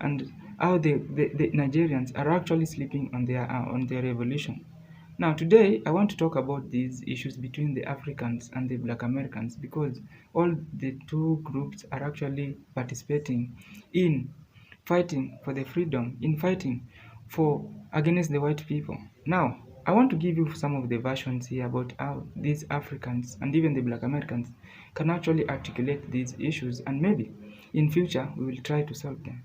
and how the Nigerians are actually sleeping on their revolution. Now, today I want to talk about these issues between the Africans and the Black Americans because all the two groups are actually participating in fighting for the freedom, in fighting for against the white people. Now, I want to give you some of the versions here about how these Africans and even the Black Americans can actually articulate these issues, and maybe in future we will try to solve them.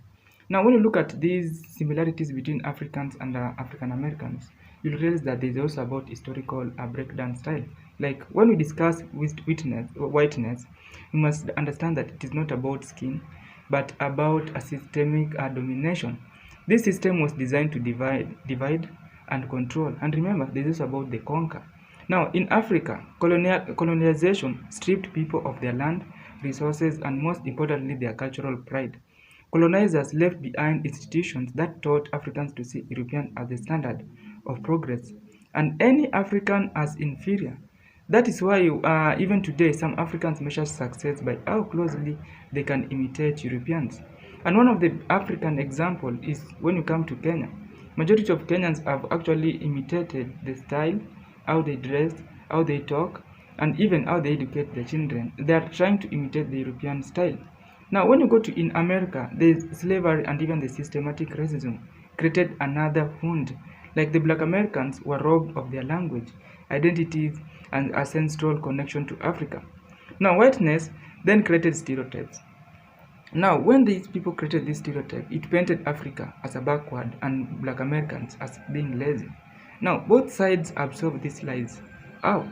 Now, when you look at these similarities between Africans and African Americans, you'll realize that there's also about historical breakdown style. Like when we discuss whiteness, we must understand that it is not about skin, but about a systemic domination. This system was designed to divide and control. And remember, this is about the conquer. Now, in Africa, colonization stripped people of their land, resources, and most importantly, their cultural pride. Colonizers left behind institutions that taught Africans to see Europeans as the standard of progress and any African as inferior. That is why even today some Africans measure success by how closely they can imitate Europeans. And one of the African example is when you come to Kenya. Majority of Kenyans have actually imitated the style, how they dress, how they talk, and even how they educate their children. They are trying to imitate the European style. Now, when you go to in America, the slavery and even the systematic racism created another wound. Like the Black Americans were robbed of their language, identities, and ancestral connection to Africa. Now, whiteness then created stereotypes. Now, when these people created this stereotype, it painted Africa as a backward and Black Americans as being lazy. Now, both sides absorb these lies. How?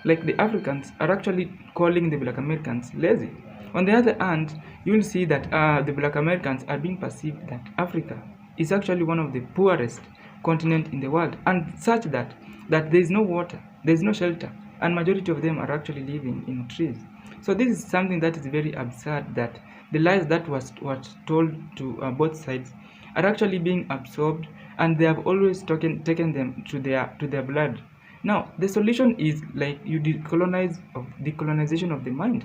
Like the Africans are actually calling the Black Americans lazy. On the other hand, you will see that the Black Americans are being perceived that Africa is actually one of the poorest continent in the world, and such that there is no water, there is no shelter, and majority of them are actually living in trees. So this is something that is very absurd, that the lies that was told to both sides are actually being absorbed, and they have always taken them to their blood. Now the solution is like you decolonization of the mind.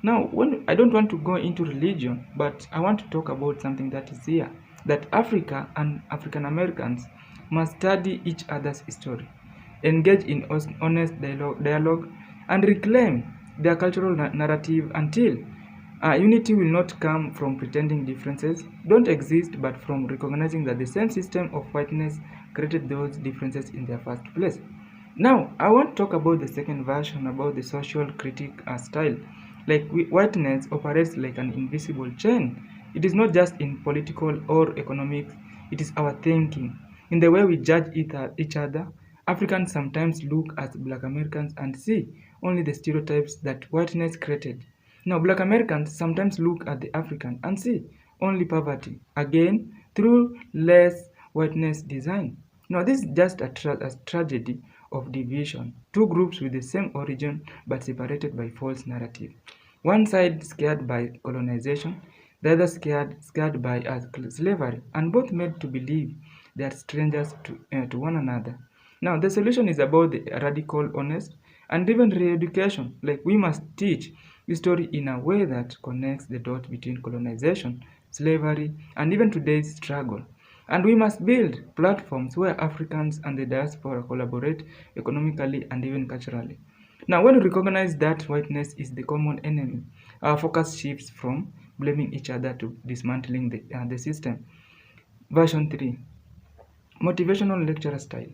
Now, when I don't want to go into religion, but I want to talk about something that is here, that Africa and African Americans must study each other's history, engage in honest dialogue and reclaim their cultural narrative until unity will not come from pretending differences don't exist, but from recognizing that the same system of whiteness created those differences in their first place. Now, I want to talk about the second version, about the social critique style. Like whiteness operates like an invisible chain. It is not just in political or economics, it is our thinking. In the way we judge each other, Africans sometimes look at Black Americans and see only the stereotypes that whiteness created. Now, Black Americans sometimes look at the African and see only poverty, again, through less whiteness design. Now, this is just a tragedy of division. Two groups with the same origin but separated by false narrative. One side scared by colonization, the other scared by slavery, and both made to believe they are strangers to one another. Now, the solution is about the radical honest and even re-education. Like we must teach history in a way that connects the dot between colonization, slavery, and even today's struggle. And we must build platforms where Africans and the diaspora collaborate economically and even culturally. Now, when we recognize that whiteness is the common enemy, our focus shifts from blaming each other to dismantling the system. Version 3. Motivational lecturer style.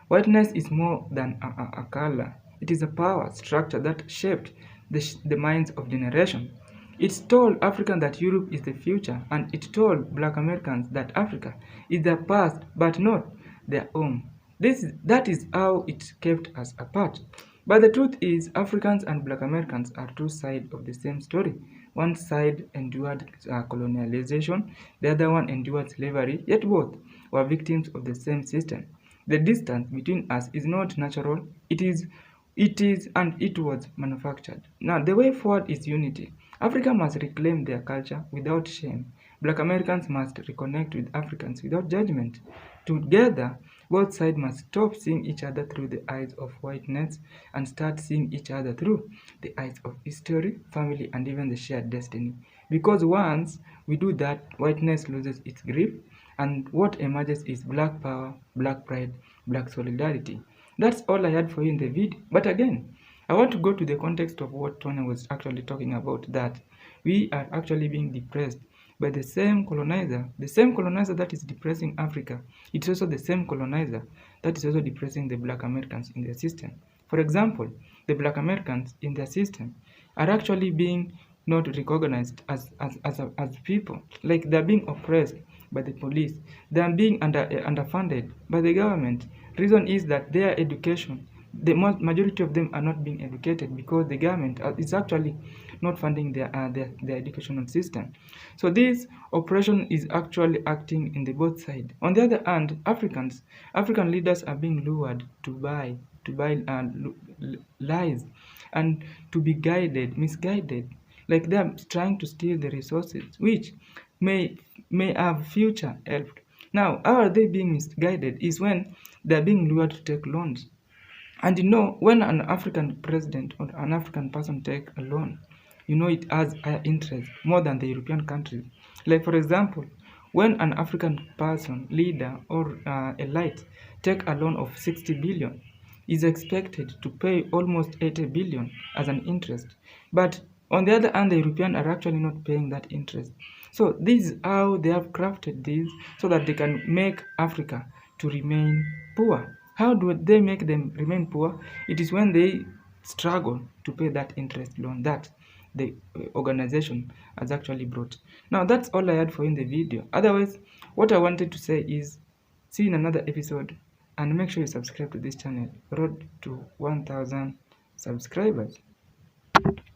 Whiteness is more than a color. It is a power structure that shaped the minds of generations. It told Africans that Europe is the future, and it told Black Americans that Africa is their past but not their home. That is how it kept us apart. But the truth is, Africans and Black Americans are two sides of the same story. One side endured colonialization, the other one endured slavery, yet both were victims of the same system. The distance between us is not natural, it is and it was manufactured. Now, the way forward is unity. Africa must reclaim their culture without shame. Black Americans must reconnect with Africans without judgment. Together, both sides must stop seeing each other through the eyes of whiteness and start seeing each other through the eyes of history, family, and even the shared destiny. because once we do that, whiteness loses its grip, and what emerges is black power, black pride, black solidarity. That's all I had for you in the video. But again, I want to go to the context of what Tony was actually talking about, that we are actually being depressed by the same colonizer that is depressing Africa. It's also the same colonizer that is also depressing the black Americans in their system. For example, the black Americans in their system are actually being not recognized as people. Like they're being oppressed by the police. They are being underfunded by the government. Reason is that their education, the majority of them are not being educated because the government is actually not funding their educational system. So this oppression is actually acting in the both side. On the other hand, African leaders are being lured to buy lies and to be misguided. Like they are trying to steal the resources, which may may have future helped. Now, how are they being misguided? Is when they are being lured to take loans. And when an African president or an African person take a loan, it has higher interest more than the European countries. Like for example, when an African person, leader or elite take a loan of 60 billion, is expected to pay almost 80 billion as an interest. But on the other hand, the Europeans are actually not paying that interest. So this is how they have crafted this so that they can make Africa to remain poor. How do they make them remain poor? It is when they struggle to pay that interest loan that the organization has actually brought. Now that's all I had for you in the video. Otherwise, what I wanted to say is see you in another episode, and make sure you subscribe to this channel. Road to 1000 subscribers.